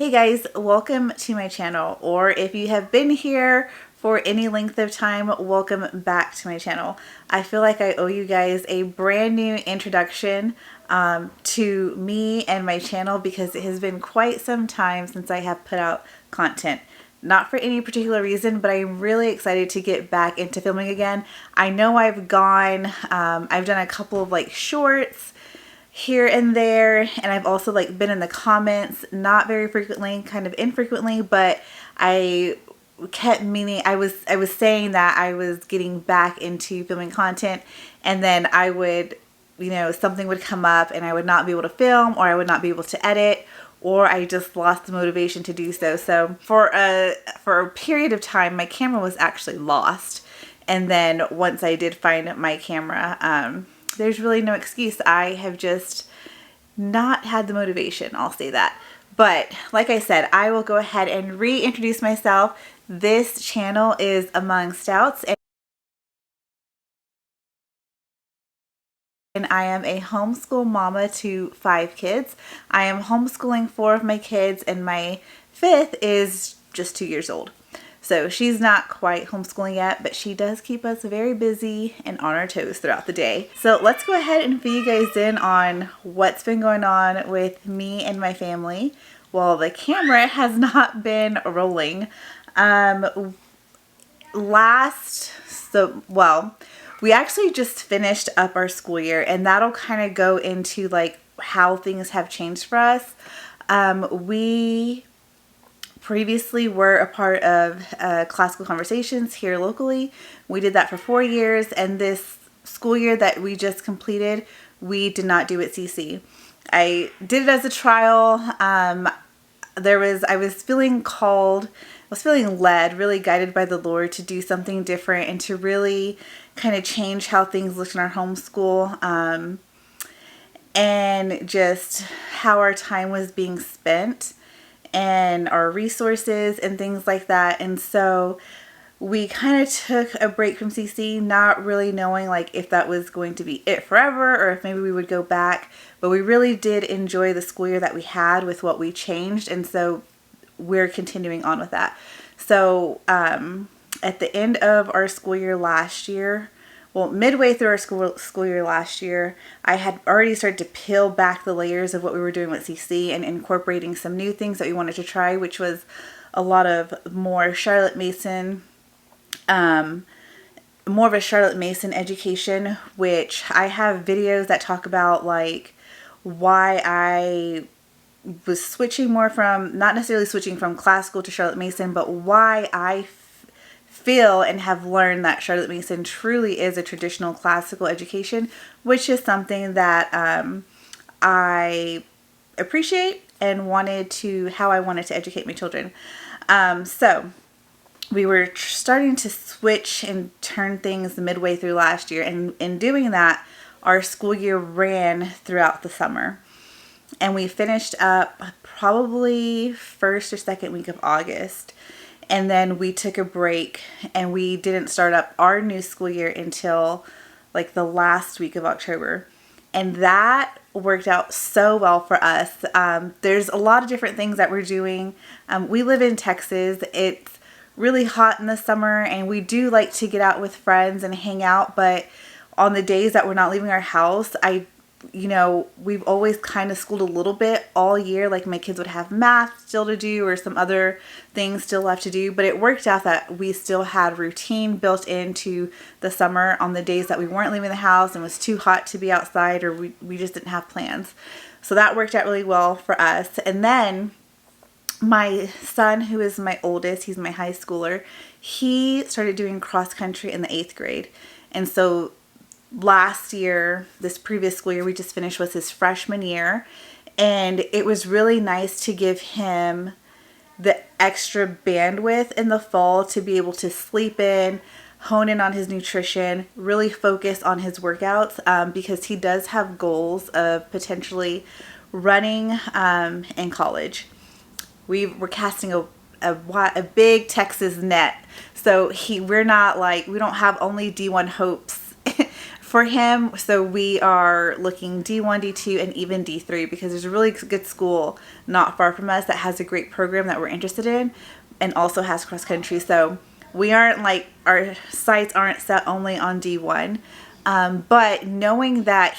Hey guys, welcome to my channel, or if you have been here for any length of time, welcome back to my channel. I feel like I owe you guys a brand new introduction to me and my channel because it has been quite some time since I have put out content. Not for any particular reason, but I'm really excited to get back into filming again. I know I've done a couple of shorts here and there, and I've also been in the comments, not very frequently, kind of infrequently, but I kept meaning, I was saying that I was getting back into filming content, and then I would, something would come up and I would not be able to film, or I would not be able to edit, or I just lost the motivation to do so. So for a period of time, my camera was actually lost. And then once I did find my camera, there's really no excuse. I have just not had the motivation, I'll say that. But like I said, I will go ahead and reintroduce myself. This channel is Among Stouts, and I am a homeschool mama to 5 kids. I am homeschooling 4 of my kids, and my 5th is just 2 years old. So she's not quite homeschooling yet, but she does keep us very busy and on our toes throughout the day. So let's go ahead and fill you guys in on what's been going on with me and my family. Well, the camera has not been rolling. We actually just finished up our school year, and that'll kind of go into how things have changed for us. We previously were a part of Classical Conversations here locally. We did that for 4 years, and this school year that we just completed, we did not do it CC. I did it as a trial. I was feeling called, I was feeling led, really guided by the Lord to do something different and to really kind of change how things looked in our homeschool, and just how our time was being spent and our resources and things like that. And so we kind of took a break from CC, not really knowing if that was going to be it forever or if maybe we would go back. But we really did enjoy the school year that we had with what we changed, and so we're continuing on with that. So at the end of our school year last year, midway through our school year last year, I had already started to peel back the layers of what we were doing with CC and incorporating some new things that we wanted to try, which was a lot of more Charlotte Mason, more of a Charlotte Mason education, which I have videos that talk about why I was switching more from, not necessarily switching from classical to Charlotte Mason, but why I feel and have learned that Charlotte Mason truly is a traditional classical education, which is something that I appreciate and how I wanted to educate my children. So we were starting to switch and turn things midway through last year, and in doing that, our school year ran throughout the summer. And we finished up probably first or second week of August. And then we took a break, and we didn't start up our new school year until the last week of October. And that worked out so well for us. There's a lot of different things that we're doing. We live in Texas. It's really hot in the summer, and we do like to get out with friends and hang out. But on the days that we're not leaving our house, we've always kind of schooled a little bit all year. My kids would have math still to do or some other things still left to do, but it worked out that we still had routine built into the summer on the days that we weren't leaving the house and was too hot to be outside, or we just didn't have plans. So that worked out really well for us. And then my son, who is my oldest, he's my high schooler, he started doing cross country in the 8th grade. And so last year, this previous school year we just finished, was his freshman year, and it was really nice to give him the extra bandwidth in the fall to be able to sleep in, hone in on his nutrition, really focus on his workouts, because he does have goals of potentially running in college. We're casting a big Texas net, so we don't have only D1 hopes for him, so we are looking D1, D2, and even D3 because there's a really good school not far from us that has a great program that we're interested in and also has cross country. So we aren't like, our sights aren't set only on D1, but knowing that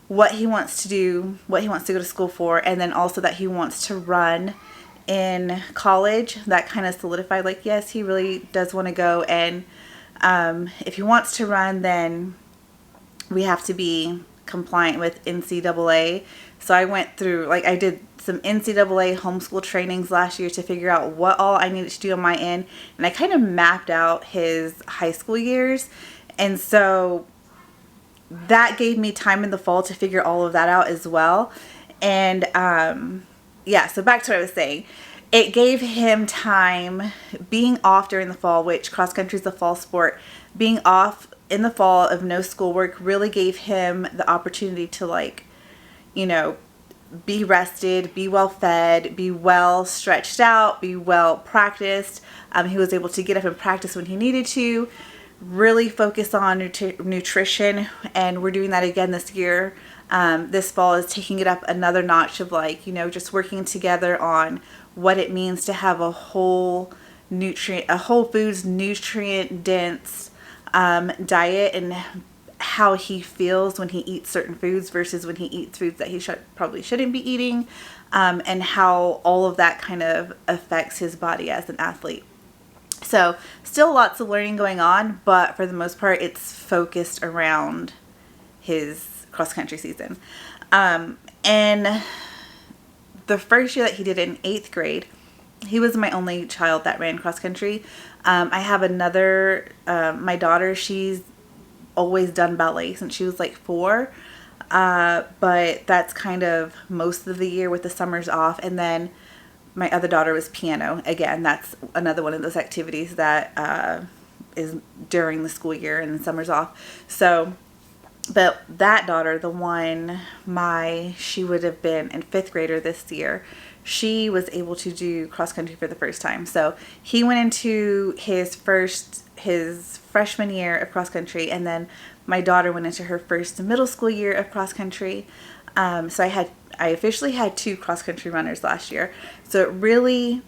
what he wants to do, what he wants to go to school for, and then also that he wants to run in college, that kind of solidified, like, yes, he really does want to go. And if he wants to run, then we have to be compliant with NCAA. So I went through, like, I did some NCAA homeschool trainings last year to figure out what all I needed to do on my end. And I kind of mapped out his high school years. And so that gave me time in the fall to figure all of that out as well. And yeah, so back to what I was saying. It gave him time being off during the fall, which cross country is a fall sport. Being off in the fall of no schoolwork really gave him the opportunity to, like, you know, be rested, be well fed, be well stretched out, be well practiced. He was able to get up and practice when he needed to, really focus on nutrition, and we're doing that again this year. This fall is taking it up another notch of, like, you know, just working together on what it means to have a whole foods nutrient dense diet, and how he feels when he eats certain foods versus when he eats foods that he probably shouldn't be eating, and how all of that kind of affects his body as an athlete. So still lots of learning going on, but for the most part it's focused around his cross country season. And the first year that he did it in 8th grade, he was my only child that ran cross country. I have another, my daughter, she's always done ballet since she was like 4. But that's kind of most of the year with the summers off. And then my other daughter was piano. Again, that's another one of those activities that is during the school year and the summers off. So, but that daughter, the one, she would have been in 5th grader this year, she was able to do cross country for the first time. So he went into his freshman year of cross country, and then my daughter went into her first middle school year of cross country. So I officially had 2 cross country runners last year. So it really,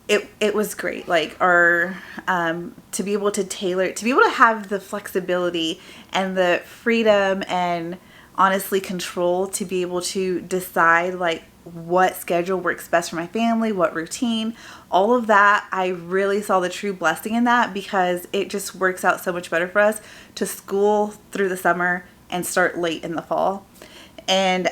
it was great. Like, to be able to have the flexibility and the freedom and honestly control to be able to decide, like, what schedule works best for my family, what routine, all of that. I really saw the true blessing in that, because it just works out so much better for us to school through the summer and start late in the fall. And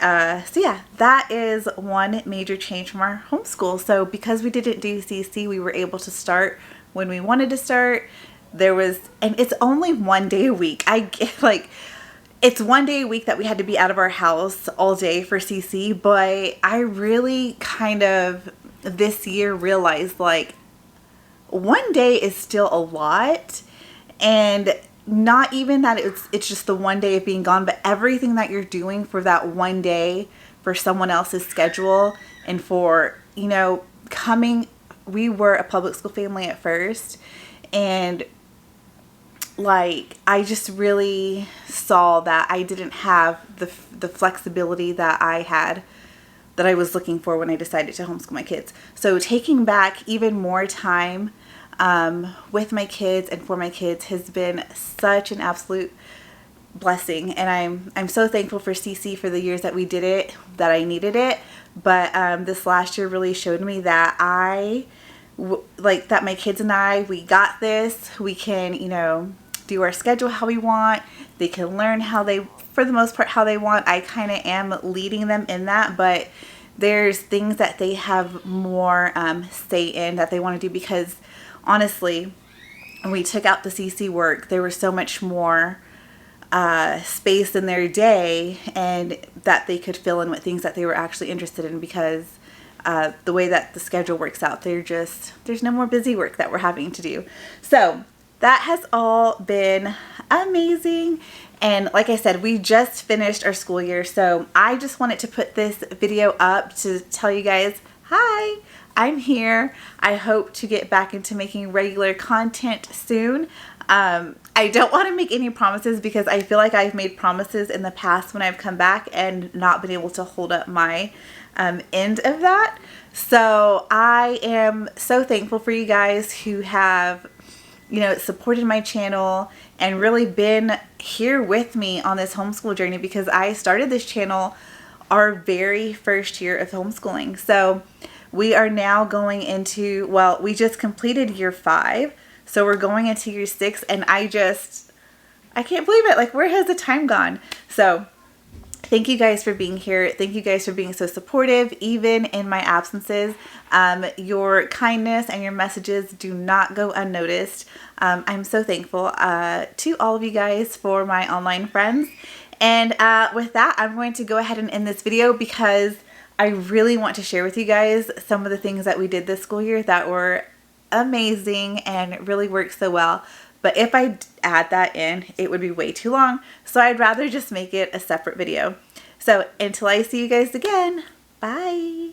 so yeah, that is one major change from our homeschool. So because we didn't do CC, we were able to start when we wanted to start. And it's only 1 day a week. It's 1 day a week that we had to be out of our house all day for CC, but I really kind of this year realized, like, 1 day is still a lot. And not even that it's just the 1 day of being gone, but everything that you're doing for that 1 day for someone else's schedule, and for, you know, we were a public school family at first, and like, I just really saw that I didn't have the flexibility that I was looking for when I decided to homeschool my kids. So taking back even more time with my kids and for my kids has been such an absolute blessing, and I'm so thankful for CC for the years that we did it, that I needed it. But this last year really showed me that that my kids and we got this. We can, you know, do our schedule how we want. They can learn for the most part, how they want. I kind of am leading them in that, but there's things that they have more say in that they want to do, because honestly, when we took out the CC work, there was so much more space in their day, and that they could fill in with things that they were actually interested in, because the way that the schedule works out, there's no more busy work that we're having to do. So that has all been amazing. And like I said, we just finished our school year, so I just wanted to put this video up to tell you guys, hi, I'm here. I hope to get back into making regular content soon. I don't want to make any promises because I feel like I've made promises in the past when I've come back and not been able to hold up my end of that. So I am so thankful for you guys who have, you know, supported my channel and really been here with me on this homeschool journey, because I started this channel our very first year of homeschooling. So we are now going into, well, we just completed year 5. So we're going into year 6, and I can't believe it. Like, where has the time gone? So thank you guys for being here. Thank you guys for being so supportive, even in my absences. Your kindness and your messages do not go unnoticed. I'm so thankful to all of you guys for my online friends. And with that, I'm going to go ahead and end this video because I really want to share with you guys some of the things that we did this school year that were amazing and really worked so well. But if I add that in, it would be way too long. So I'd rather just make it a separate video. So until I see you guys again, bye.